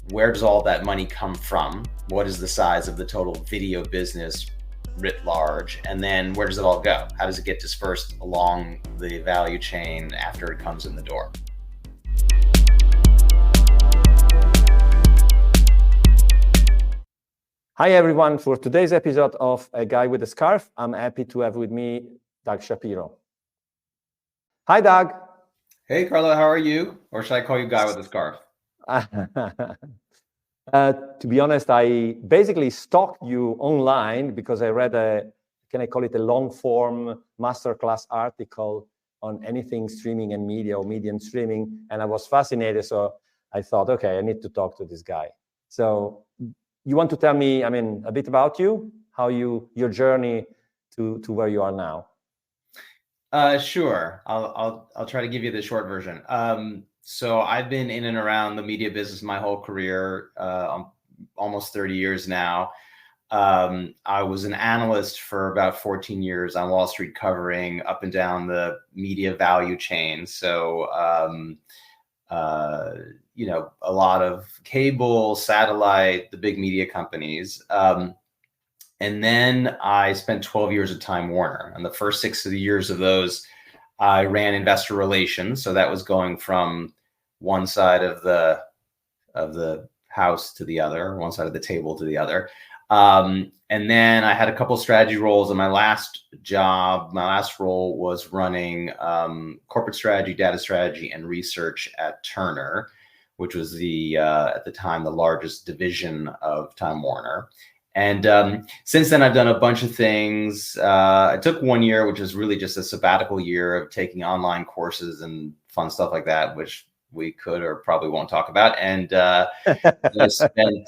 where does all that money come from? What is the size of the total video business writ large? And then where does it all go? How does it get dispersed along the value chain after it comes in the door? Hi everyone, for today's episode of A Guy with a Scarf, I'm happy to have with me Doug Shapiro. Hi Doug. Hey Carlo, how are you? Or should I call you Guy with a Scarf? To be honest, I basically stalked you online because I read can I call it a long form masterclass article on anything streaming and media or media and streaming, and I was fascinated, so I thought, okay, I need to talk to this guy. So you want to tell me, a bit about you, how your journey to where you are now? Sure. I'll try to give you the short version. So I've been in and around the media business my whole career, almost 30 years now. I was an analyst for about 14 years on Wall Street, covering up and down the media value chain. So, a lot of cable, satellite, the big media companies. And then I spent 12 years at Time Warner. And the first 6 of the years of those, I ran investor relations. So that was going from one side of the house to the other, one side of the table to the other. And then I had a couple of strategy roles. And my last role was running corporate strategy, data strategy, and research at Turner, which was at the time, the largest division of Time Warner. And since then, I've done a bunch of things. I took 1 year, which was really just a sabbatical year of taking online courses and fun stuff like that, which we could or probably won't talk about. And I spent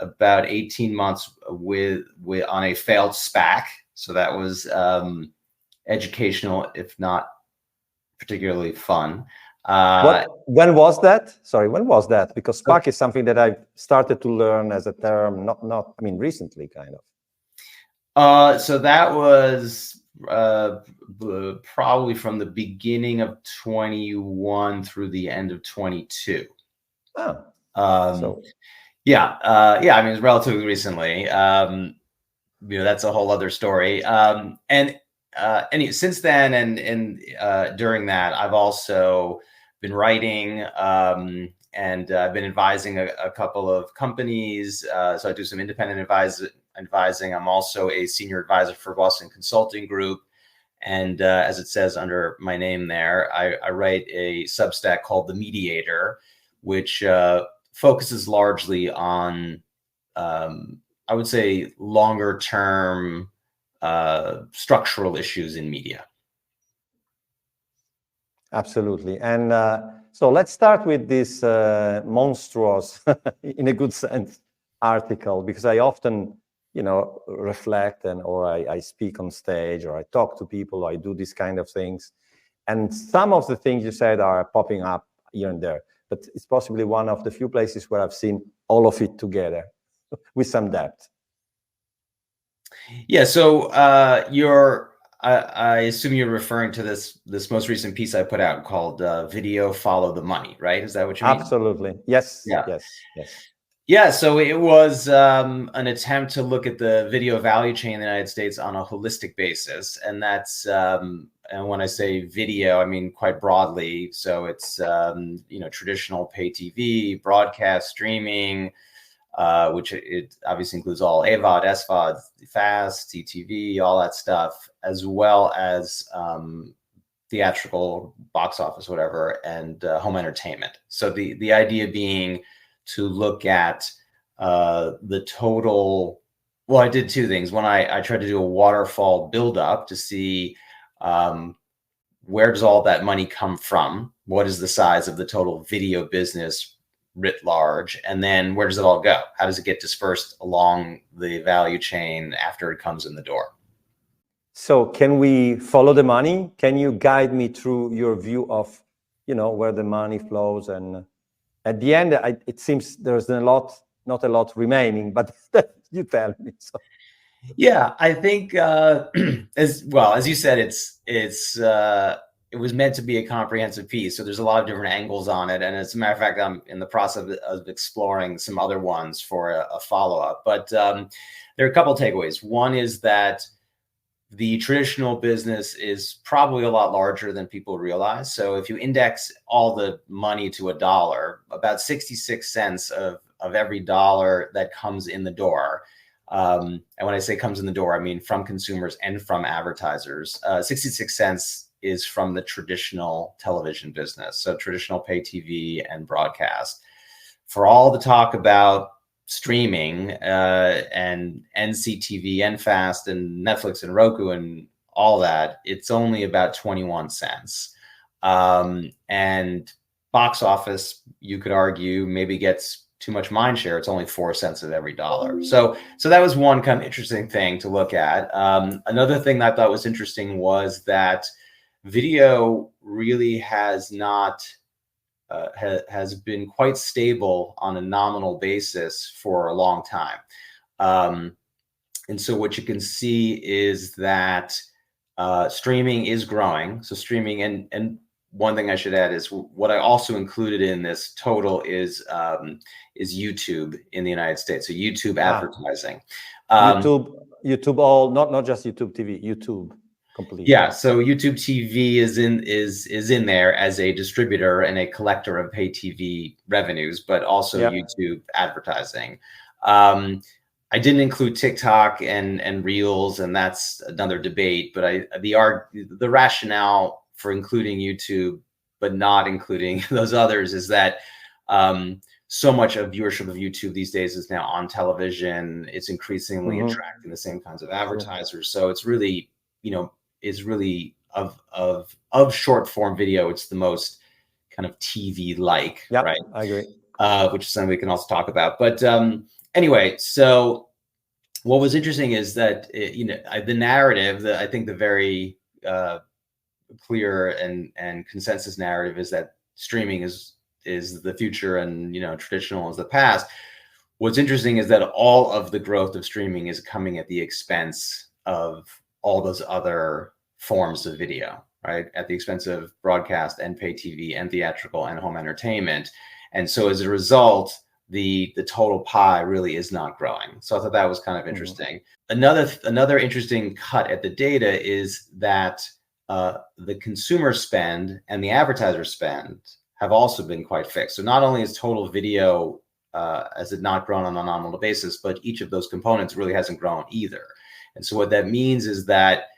about 18 months with on a failed SPAC. So that was educational, if not particularly fun. When was that? Sorry, when was that? Because SPAC is something that I've started to learn as a term, recently, kind of. So that was probably from the beginning of 21 through the end of 22. Oh. It's relatively recently. That's a whole other story. Anyway, since then and during that, I've also been writing and I've been advising a couple of companies. So I do some independent advising. I'm also a senior advisor for Boston Consulting Group. And as it says under my name there, I write a Substack called The Mediator, which focuses largely on, I would say, longer term structural issues in media. Absolutely. And so let's start with this monstrous, in a good sense, article, because I often, reflect or I speak on stage or I talk to people, or I do these kind of things. And some of the things you said are popping up here and there, but it's possibly one of the few places where I've seen all of it together with some depth. Yeah. So I assume you're referring to this most recent piece I put out called "Video Follow the Money," right? Is that what you mean? Absolutely. Yes. Yeah. Yes. Yeah. So it was an attempt to look at the video value chain in the United States on a holistic basis, and that's and when I say video, I mean quite broadly. So it's traditional pay TV, broadcast, streaming. Which it obviously includes all AVOD, SVOD, FAST, CTV, all that stuff, as well as theatrical, box office, whatever, and home entertainment. So the idea being to look at the total. Well, I did two things. One, I tried to do a waterfall buildup to see where does all that money come from? What is the size of the total video business writ large, and then where does it all go? How does it get dispersed along the value chain after it comes in the door? So can we follow the money? Can you guide me through your view of, where the money flows? And at the end, it seems there's not a lot remaining, but you tell me. So. Yeah, I think as you said, it's it was meant to be a comprehensive piece. So there's a lot of different angles on it. And as a matter of fact, I'm in the process of exploring some other ones for a follow-up. But there are a couple of takeaways. One is that the traditional business is probably a lot larger than people realize. So if you index all the money to a dollar, about 66 cents of every dollar that comes in the door. And when I say comes in the door, I mean from consumers and from advertisers. 66 cents is from the traditional television business. So traditional pay TV and broadcast. For all the talk about streaming and NCTV, enfast, and Netflix and Roku and all that, it's only about 21 cents. And box office, you could argue, maybe gets too much mind share. It's only 4 cents of every dollar. So that was one kind of interesting thing to look at. Another thing that I thought was interesting was that video really has not has been quite stable on a nominal basis for a long time. And so what you can see is that streaming is growing. So streaming, and one thing I should add is what I also included in this total is YouTube in the United States. So YouTube advertising. YouTube all, not just YouTube TV, YouTube completely. Yeah, so YouTube TV is in there as a distributor and a collector of pay TV revenues, but also YouTube advertising. I didn't include TikTok and Reels, and that's another debate. But the rationale for including YouTube but not including those others is that so much of viewership of YouTube these days is now on television. It's increasingly attracting the same kinds of advertisers. So it's really, is really of short form video. It's the most kind of TV like, right? I agree. Which is something we can also talk about. But anyway, so what was interesting is that the narrative, I think the very clear and consensus narrative is that streaming is the future and traditional is the past. What's interesting is that all of the growth of streaming is coming at the expense of all those other forms of video, right? At the expense of broadcast and pay TV and theatrical and home entertainment. And so as a result, the total pie really is not growing. So I thought that was kind of interesting. Another interesting cut at the data is that the consumer spend and the advertiser spend have also been quite fixed. So not only is total video has it not grown on a nominal basis, but each of those components really hasn't grown either. And so what that means is that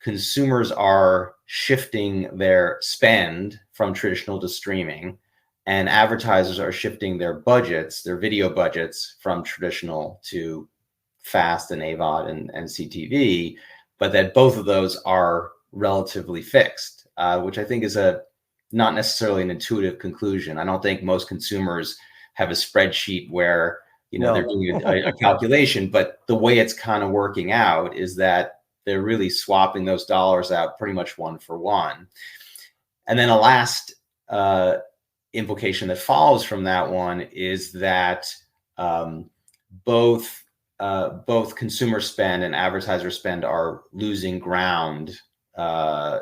consumers are shifting their spend from traditional to streaming, and advertisers are shifting their budgets, their video budgets, from traditional to FAST and AVOD and NCTV, but that both of those are relatively fixed, which I think is not necessarily an intuitive conclusion. I don't think most consumers have a spreadsheet where they're doing a calculation, but the way it's kind of working out is that they're really swapping those dollars out pretty much one for one. And then a last implication that follows from that one is that both consumer spend and advertiser spend are losing ground, on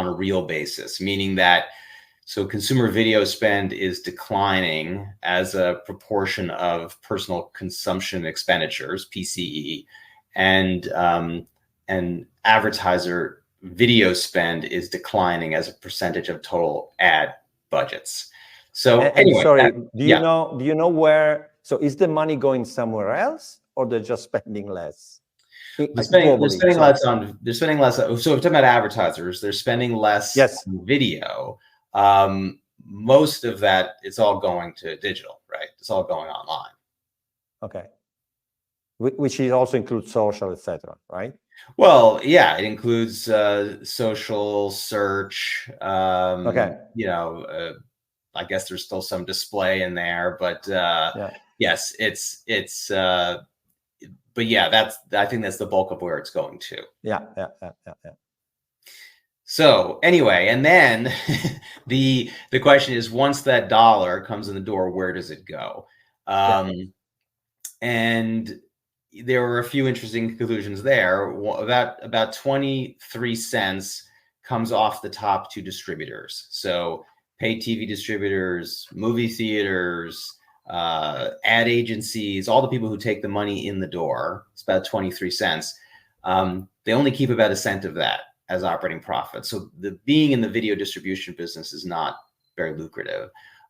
a real basis, meaning that so consumer video spend is declining as a proportion of personal consumption expenditures, PCE, and advertiser video spend is declining as a percentage of total ad budgets. So anyway, sorry, do you know where? So is the money going somewhere else, or they're just spending less? They're spending less. So if we're talking about advertisers, they're spending less on video. Most of that, it's all going to digital, right? It's all going online. Okay. Which also includes social, etc., right? Well, yeah, it includes social search. Okay. I guess there's still some display in there, but yes, it's. But yeah, I think that's the bulk of where it's going to. Yeah. So anyway, and then the question is, once that dollar comes in the door, where does it go? And there were a few interesting conclusions there. About 23 cents comes off the top to distributors. So pay TV distributors, movie theaters, ad agencies, all the people who take the money in the door. It's about 23 cents. They only keep about a cent of that as operating profit. So the being in the video distribution business is not very lucrative.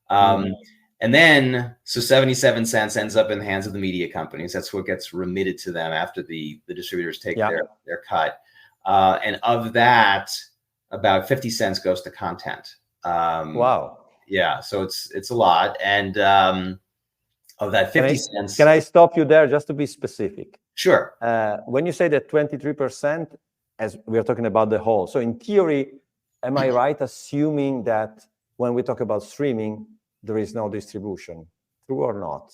And then, so 77 cents ends up in the hands of the media companies. That's what gets remitted to them after the distributors take their cut. And of that, about 50 cents goes to content. Wow. Yeah, so it's a lot. And of that 50 cents. Can I stop you there just to be specific? Sure. When you say that 23%, as we are talking about the whole, so in theory, am I right assuming that when we talk about streaming, there is no distribution? True or not?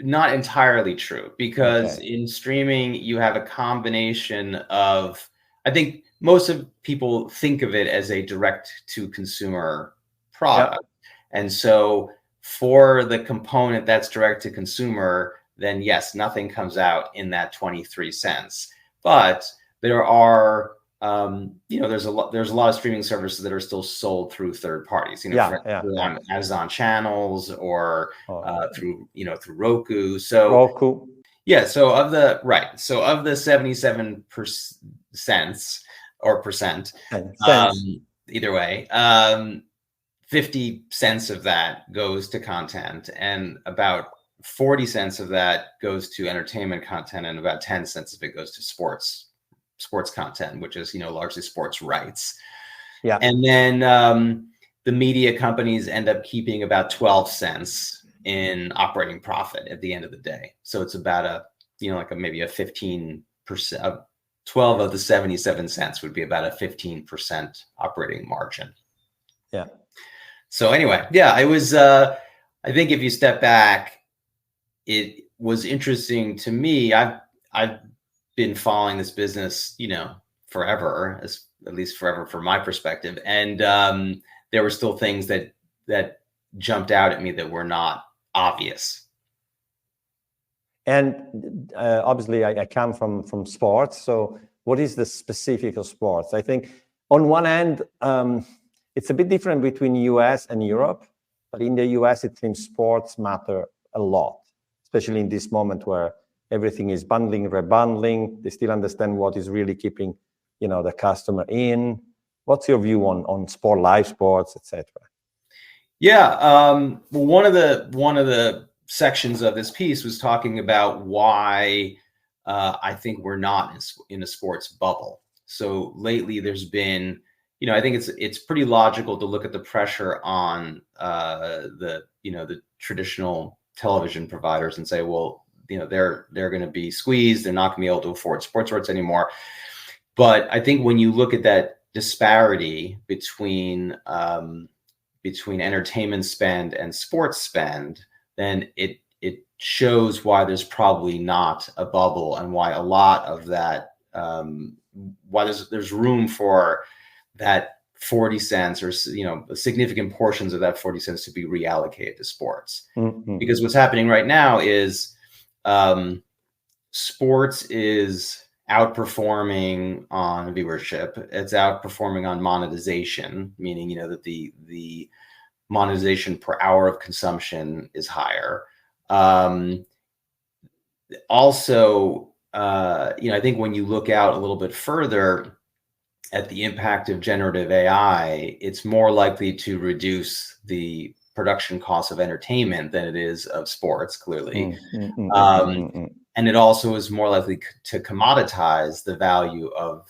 Not entirely true, because in streaming, you have a combination of, I think most of people think of it as a direct to consumer product. And so for the component that's direct to consumer, then yes, nothing comes out in that 23 cents. But there are, there's a lot of streaming services that are still sold through third parties, on Amazon channels or through Roku. So yeah, so of the 77 cents or percent, either way, 50 cents of that goes to content, and about 40 cents of that goes to entertainment content, and about 10 cents of it goes to sports content, which is, largely sports rights. Yeah. And then the media companies end up keeping about 12 cents in operating profit at the end of the day. So it's about maybe a 15%, 12 of the 77 cents would be about a 15% operating margin. Yeah. So anyway, yeah, it was, I think if you step back, it was interesting to me. I've been following this business, forever, at least forever from my perspective. And there were still things that jumped out at me that were not obvious. And obviously I come from sports. So what is the specific of sports? I think on one end, it's a bit different between US and Europe, but in the US, it seems sports matter a lot, especially in this moment where everything is bundling, rebundling. They still understand what is really keeping, the customer in. What's your view on sport, live sports, etc.? Yeah, well, one of the sections of this piece was talking about why I think we're not in a sports bubble. So lately, there's been, I think it's pretty logical to look at the pressure on the traditional television providers and say, well, they're going to be squeezed. They're not going to be able to afford sports rights anymore. But I think when you look at that disparity between entertainment spend and sports spend, then it shows why there's probably not a bubble, and why a lot of that, why there's room for that 40 cents or, significant portions of that 40 cents to be reallocated to sports. Mm-hmm. Because what's happening right now is sports is outperforming on viewership. It's outperforming on monetization, meaning, that the monetization per hour of consumption is higher. Also, I think when you look out a little bit further at the impact of generative AI, it's more likely to reduce the production costs of entertainment than it is of sports, clearly. And it also is more likely to commoditize the value of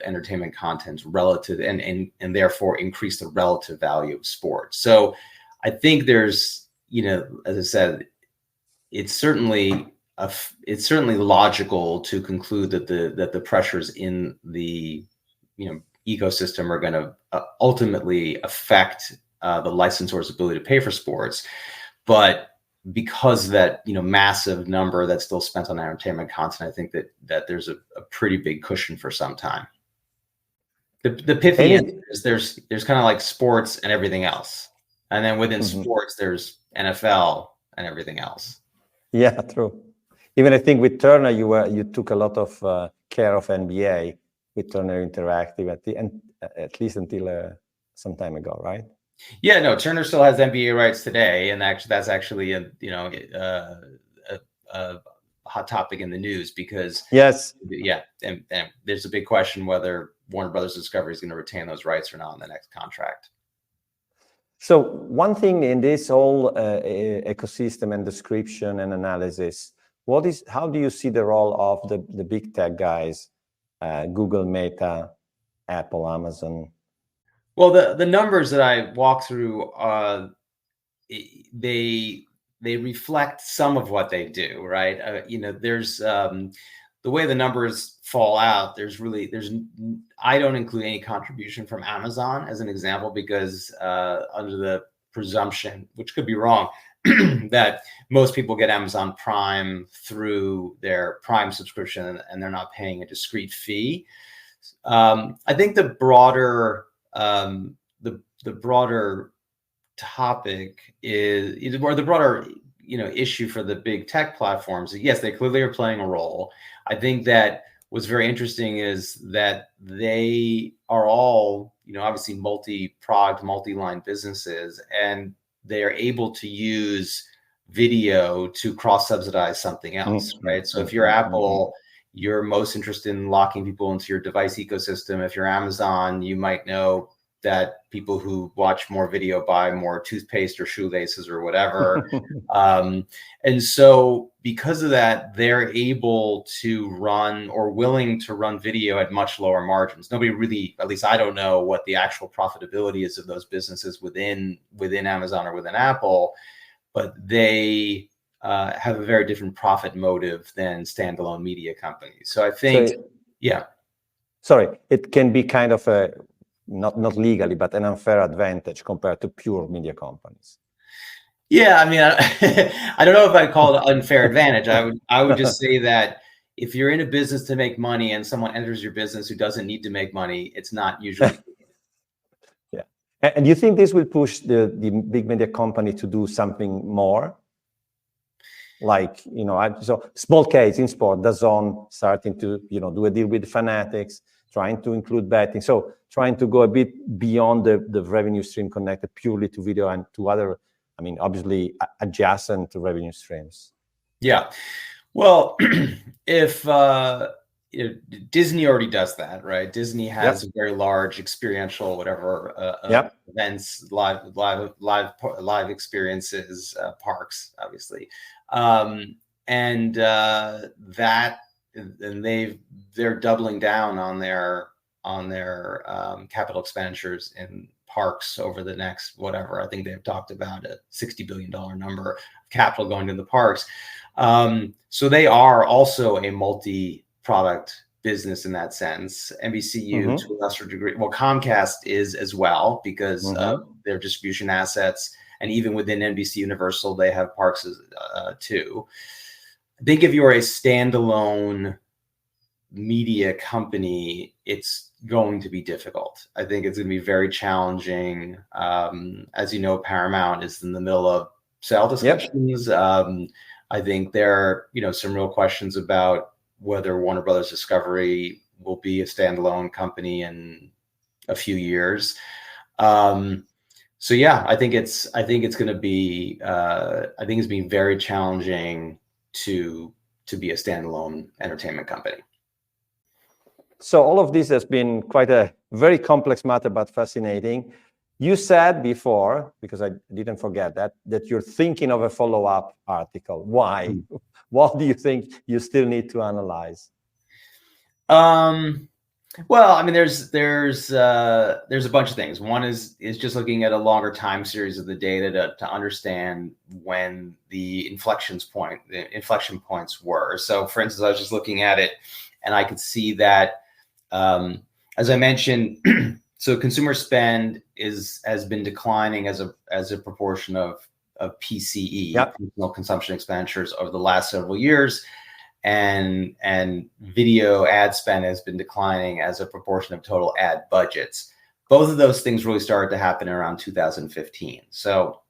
entertainment content relative, and therefore increase the relative value of sports. So I think there's, as I said, it's certainly logical to conclude that the pressures in the ecosystem are going to ultimately affect the licensors' ability to pay for sports. But because of that massive number that's still spent on entertainment content, I think that there's a pretty big cushion for some time. The pithy end is there's kind of like sports and everything else, and then within sports there's NFL and everything else. Yeah, true. Even I think with Turner, you took a lot of care of NBA with Turner Interactive at least until some time ago, right? Yeah, no, Turner still has NBA rights today, and actually that's actually a hot topic in the news because yes, and there's a big question whether Warner Brothers Discovery is going to retain those rights or not in the next contract. So one thing in this whole ecosystem and description and analysis, how do you see the role of the big tech guys, Google, Meta, Apple, Amazon? Well, the numbers that I walk through, they reflect some of what they do, right? There's the way the numbers fall out. I don't include any contribution from Amazon as an example because under the presumption, which could be wrong, that most people get Amazon Prime through their Prime subscription and they're not paying a discrete fee. I think the broader topic is, or the broader issue for the big tech platforms. Yes, they clearly are playing a role. I think that what's very interesting is that they are all obviously multi-product, multi-line businesses, and they are able to use video to cross-subsidize something else, right? So if you're Apple, you're most interested in locking people into your device ecosystem. If you're Amazon, you might know that people who watch more video buy more toothpaste or shoelaces or whatever. And so because of that, they're able to run or willing to run video at much lower margins. Nobody really, at least I don't know what the actual profitability is of those businesses within Amazon or within Apple, but they have a very different profit motive than standalone media companies. So I think, Sorry, it can be kind of a, not legally, but an unfair advantage compared to pure media companies. Yeah, I mean, I don't know if I'd call it an unfair advantage. I would just say that if you're in a business to make money and someone enters your business who doesn't need to make money, it's not usually. Yeah. And do you think this will push the big media company to do something more? Like, so small case in sport, DAZN starting to, do a deal with Fanatics, trying to include betting. So trying to go a bit beyond the revenue stream connected purely to video and to other, obviously adjacent to revenue streams. Yeah. Well, if Disney already does that, right? Disney has a very large experiential, events, live experiences, parks, obviously. They're doubling down on their capital expenditures in parks over the next I think they've talked about a $60 billion number of capital going to the parks. So they are also a multi-product business in that sense. NBCU to a lesser degree. Well, Comcast is as well because of their distribution assets, and even within NBC Universal, they have parks too. I think if you're a standalone media company, it's going to be difficult. I think it's going to be very challenging. As you know, Paramount is in the middle of sale discussions. I think there are, some real questions about whether Warner Brothers Discovery will be a standalone company in a few years. So yeah, I think it's going to be, I think it's being very challenging to be a standalone entertainment company. So all of this has been quite a very complex matter, but fascinating. You said before, because I didn't forget that you're thinking of a follow-up article. Why? What do you think you still need to analyze? Well, there's a bunch of things. One is just looking at a longer time series of the data to understand when the inflection points were. So, for instance, I was just looking at it, and I could see that, as I mentioned, so consumer spend has been declining as a proportion of PCE, personal consumption expenditures, over the last several years. And video ad spend has been declining as a proportion of total ad budgets. both of those things really started to happen around 2015. So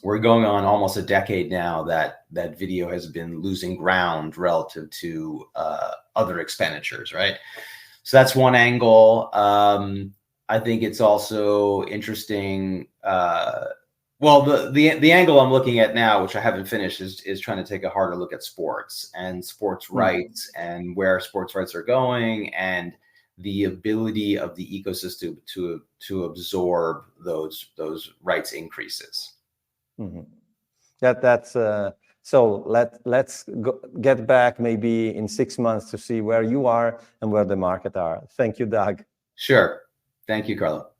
we're going on almost a decade now that video has been losing ground relative to other expenditures, right? So that's one angle. I think it's also interesting. Well, the angle I'm looking at now, which I haven't finished, is trying to take a harder look at sports and sports rights and where sports rights are going, and the ability of the ecosystem to absorb those rights increases. That's so let's get back maybe in 6 months to see where you are and where the market are. Thank you, Doug. Sure. Thank you, Carlo.